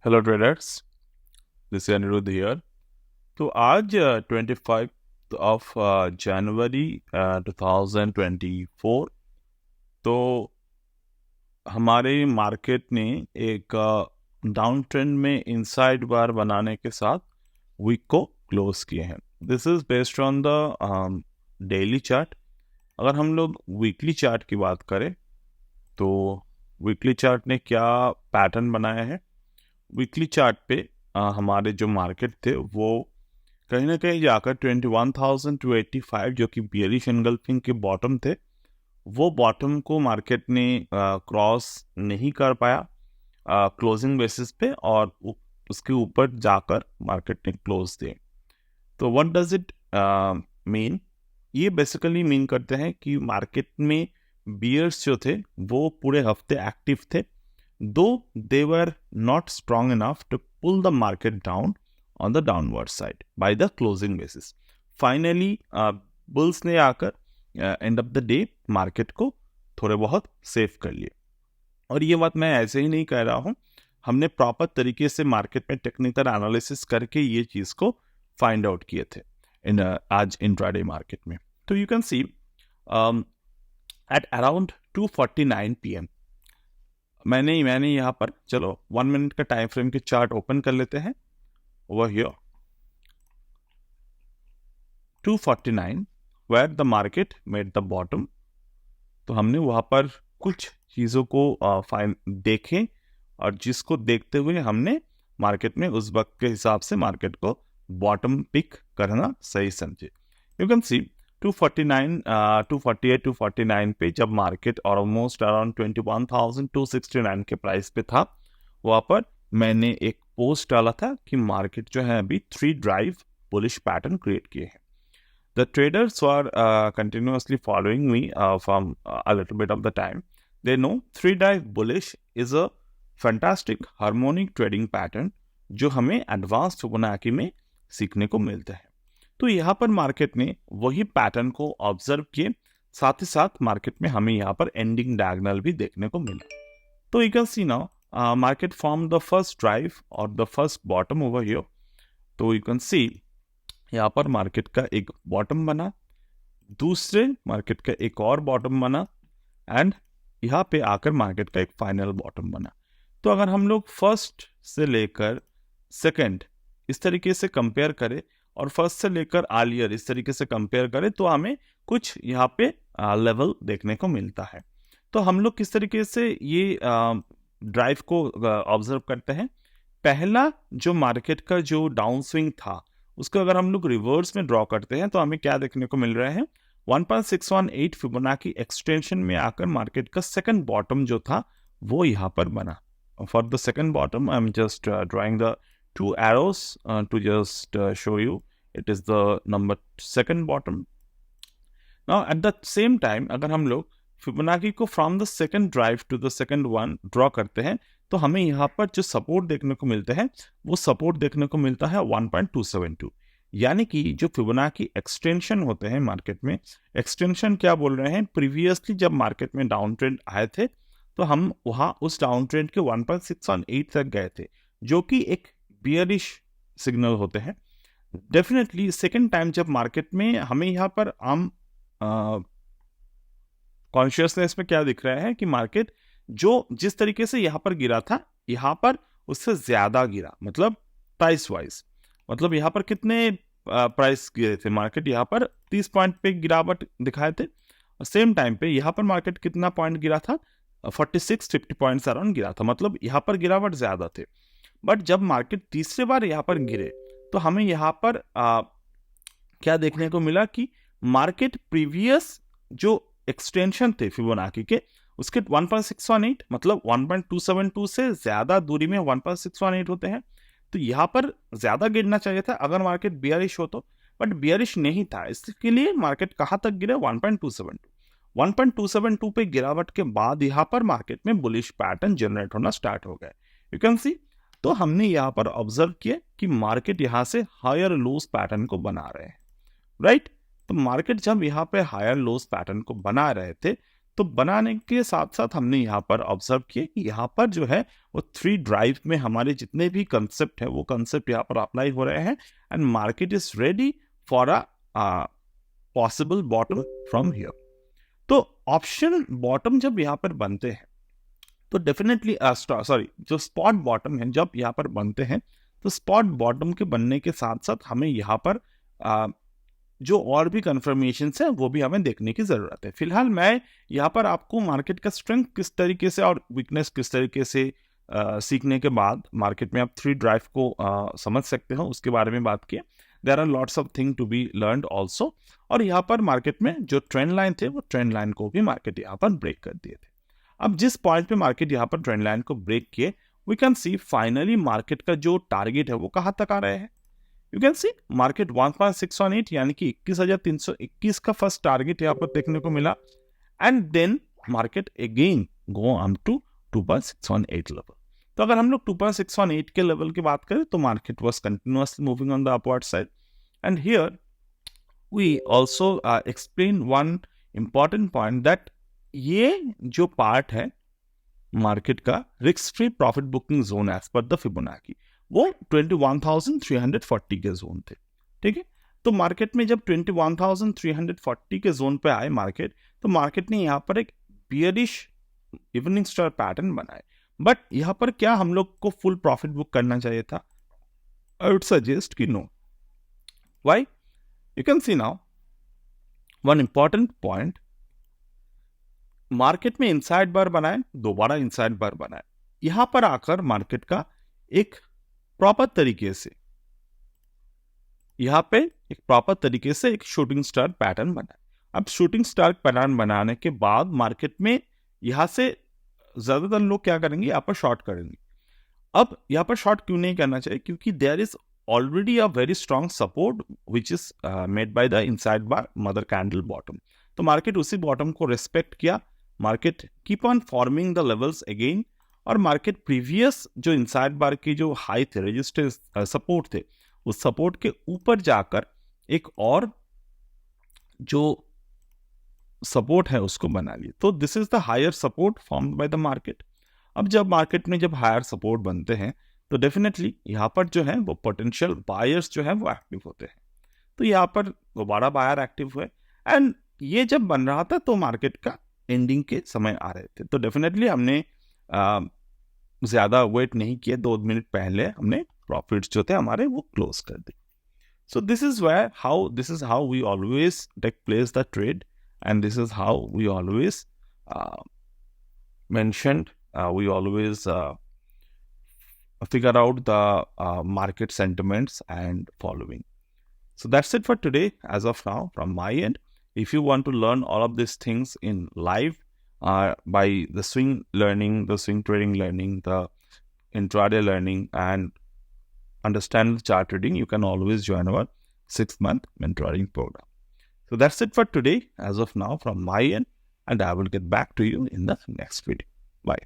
Hello traders, this is Aniruddh here. तो आज 25 of January 2024, तो हमारे मार्केट ने एक डाउन ट्रेंड में इनसाइड बार बनाने के साथ वीक को क्लोज किए हैं। This is based on the daily chart. अगर हम लोग वीकली चार्ट की बात करें तो वीकली चार्ट ने क्या पैटर्न बनाया है। वीकली चार्ट पे हमारे जो मार्केट थे वो कहीं ना कहीं जाकर 21,285 जो कि बियरिश एंगल्फिंग के बॉटम थे, वो बॉटम को मार्केट ने क्रॉस नहीं कर पाया क्लोजिंग बेसिस पे, और उसके ऊपर जाकर मार्केट ने क्लोज दिए। तो व्हाट डज इट मीन? ये बेसिकली मीन करते हैं कि मार्केट में बियर्स जो थे वो पूरे हफ्ते एक्टिव थे, though they were not strong enough to pull the market down on the downward side by the closing basis. Finally bulls ने आकर end of the day market को थोड़े बहुत सेव कर लिए। और ये बात मैं ऐसे ही नहीं कह रहा हूँ, हमने प्रॉपर तरीके से मार्केट में टेक्निकल एनालिसिस करके ये चीज़ को फाइंड आउट किए थे आज इंट्राडे मार्केट में। तो you can see at around 2:49 PM मैंने यहाँ पर, चलो 1 मिनट का टाइम फ्रेम के चार्ट ओपन कर लेते हैं। Over here 2:49 where the market made the bottom. तो हमने वहां पर कुछ चीज़ों को फाइन देखे, और जिसको देखते हुए हमने मार्केट में उस वक्त के हिसाब से मार्केट को बॉटम पिक करना सही समझे। यू कैन सी 249, 248, 249 पे जब मार्केट ऑलमोस्ट अराउंड 21,269 के प्राइस पे था, वहाँ पर मैंने एक पोस्ट डाला था कि मार्केट जो है अभी 3 ड्राइव बुलिश पैटर्न क्रिएट किए हैं। The traders who are continuously following me from a little bit of the time, they know 3-dive bullish is a fantastic harmonic trading pattern जो हमें एडवांस फिबोनाची में सीखने को मिलता है। तो यहाँ पर मार्केट ने वही पैटर्न को ऑब्जर्व किए, साथ ही साथ मार्केट में हमें यहाँ पर एंडिंग डायगोनल भी देखने को मिला। तो you can see now market form the first drive और the first bottom over here. तो यू कैन सी यहाँ पर मार्केट का एक बॉटम बना, दूसरे मार्केट का एक और बॉटम बना, एंड यहाँ पे आकर मार्केट का एक फाइनल बॉटम बना। तो अगर हम लोग फर्स्ट से लेकर सेकंड इस तरीके से कंपेयर करें और फर्स्ट से लेकर आलियर इस तरीके से कंपेयर करें, तो हमें कुछ यहाँ पे लेवल देखने को मिलता है। तो हम लोग किस तरीके से ये ड्राइव को ऑब्जर्व करते हैं। पहला जो मार्केट का जो डाउन स्विंग था, उसको अगर हम लोग रिवर्स में ड्रॉ करते हैं तो हमें क्या देखने को मिल रहा है, 1.618 फिबोनाची एक्सटेंशन में आकर मार्केट का सेकंड बॉटम जो था वो यहाँ पर बना। For the second bottom I am just drawing the 2 arrows to just show you it is the number second bottom. Now at the same time अगर हम लोग फिबोनाची को from the second drive to the second one draw करते हैं, तो हमें यहाँ पर जो सपोर्ट देखने को मिलते हैं वो सपोर्ट देखने को मिलता है 1.272। यानी कि जो फिबोनाची एक्सटेंशन होते हैं मार्केट में, एक्सटेंशन क्या बोल रहे हैं, प्रीवियसली जब मार्केट में डाउन ट्रेंड आए थे तो हम वहाँ उस डाउन ट्रेंड के 1.618 तक गए थे, जो कि एक बियरिश सिग्नल होते हैं। डेफिनेटली सेकेंड टाइम जब मार्केट में हमें यहाँ पर आम कॉन्शियसनेस में क्या दिख रहा है कि मार्केट जो जिस तरीके से यहाँ पर गिरा था, यहाँ पर उससे ज्यादा गिरा, मतलब प्राइस वाइज, मतलब यहाँ पर कितने प्राइस गिरे थे, मार्केट यहाँ पर 30 पॉइंट पे गिरावट दिखाए थे, और सेम टाइम पे यहाँ पर मार्केट कितना पॉइंट गिरा था, 46-50 पॉइंट्स अराउंड गिरा था, मतलब यहाँ पर गिरावट ज्यादा थे। बट जब मार्केट तीसरे बार यहाँ पर गिरे तो हमें यहाँ पर क्या देखने को मिला कि मार्केट प्रीवियस जो एक्सटेंशन थे फिबोनाची के, उसके 1.618 मतलब 1.272 से ज्यादा दूरी में 1.618 होते हैं। तो यहाँ पर ज्यादा गिरना चाहिए था अगर मार्केट बियरिश हो तो, बट बियरिश नहीं था, इसके लिए मार्केट कहाँ तक गिरे, 1.272 पे गिरावट के बाद यहाँ पर मार्केट में बुलिश पैटर्न जनरेट होना स्टार्ट हो गए। यू कैन सी, तो हमने यहाँ पर ऑब्जर्व किया कि मार्केट यहाँ से हायर लोस पैटर्न को बना रहे हैं, राइट। तो मार्केट जब यहाँ पे हायर लोस पैटर्न को बना रहे थे तो बनाने के साथ साथ हमने यहाँ पर ऑब्जर्व किया कि यहाँ पर जो है वो 3 ड्राइव में हमारे जितने भी कंसेप्ट है वो कंसेप्ट यहाँ पर अप्लाई हो रहे हैं and market is ready for a possible bottom from here. तो ऑप्शन बॉटम जब यहाँ पर बनते हैं तो डेफिनेटली जो स्पॉट बॉटम है जब यहाँ पर बनते हैं तो स्पॉट बॉटम के बनने के साथ साथ हमें यहाँ पर जो और भी कंफर्मेशन है वो भी हमें देखने की जरूरत है। फिलहाल मैं यहाँ पर आपको मार्केट का स्ट्रेंथ किस तरीके से और वीकनेस किस तरीके से सीखने के बाद मार्केट में आप 3 ड्राइव को समझ सकते हो उसके बारे में बात किया। There are lots of thing to be learned also. और यहाँ पर मार्केट में जो ट्रेंड लाइन थे वो ट्रेंड लाइन को भी मार्केट यहाँ पर ब्रेक कर दिए थे। अब जिस पॉइंट पे मार्केट यहाँ पर ट्रेंड लाइन को ब्रेक किए we can see finally market का जो टारगेट है वो कहाँ तक आ रहे हैं। यू कैन सी मार्केट 1.618 यानी कि 21,321 का फर्स्ट टारगेट यहाँ पर देखने को मिला and then market again go on to 2.618 level. तो अगर हम लोग 2.618 के लेवल की बात करें तो market was continuously moving on the upward side and here we also explain one important point that ये जो पार्ट है मार्केट का risk free profit booking zone as per the Fibonacci वो 21,340 के जोन थे। ठीक है, तो मार्केट में जब 21,340 के जोन पे आए मार्केट तो मार्केट ने यहाँ पर एक बियरिश इवनिंग स्टार पैटर्न बनाए। बट यहाँ पर क्या हम लोग को फुल प्रॉफिट बुक करना चाहिए था? आई वुड सजेस्ट कि no. Why? You can see now one important point, market में इनसाइड बार बनाए, दोबारा इनसाइड बार बनाए, यहां पर आकर मार्केट का एक प्रॉपर तरीके से यहां पे एक प्रॉपर तरीके से एक शूटिंग स्टार पैटर्न बनाए। अब शूटिंग स्टार पैटर्न बनाने के बाद मार्केट में यहां से ज्यादातर लोग क्या करेंगे, यहां पर शॉर्ट करेंगे। अब यहां पर शॉर्ट क्यों नहीं करना चाहिए? क्योंकि there is already a very strong support which is made by the inside bar mother candle bottom. तो मार्केट उसी बॉटम को रेस्पेक्ट किया, market keep on forming the levels again और मार्केट प्रीवियस जो इनसाइड बार की जो high थे, resistance support थे, उस सपोर्ट के ऊपर जाकर एक और जो सपोर्ट है उसको बना लिए। तो this is the higher support formed by the market. अब जब मार्केट में जब हायर सपोर्ट बनते हैं तो डेफिनेटली यहाँ पर जो है वो पोटेंशियल बायर्स जो है वो एक्टिव होते हैं। तो यहाँ पर दोबारा बायर एक्टिव हुए एंड ये जब बन रहा था तो मार्केट का एंडिंग के समय आ रहे थे। तो डेफिनेटली हमने ज्यादा वेट नहीं किया, 2 मिनट पहले हमने प्रॉफिट्स जो थे हमारे वो क्लोज कर दिए। So this is how we always take place the trade and this is how we always mentioned we always figure out the market sentiments and following. So that's it for today as of now from my end. If you want to learn all of these things in live by the swing learning, the swing trading learning, the intraday learning and understand chart reading, you can always join our 6-month mentoring program. So that's it for today as of now from my end, and I will get back to you in the next video. Bye.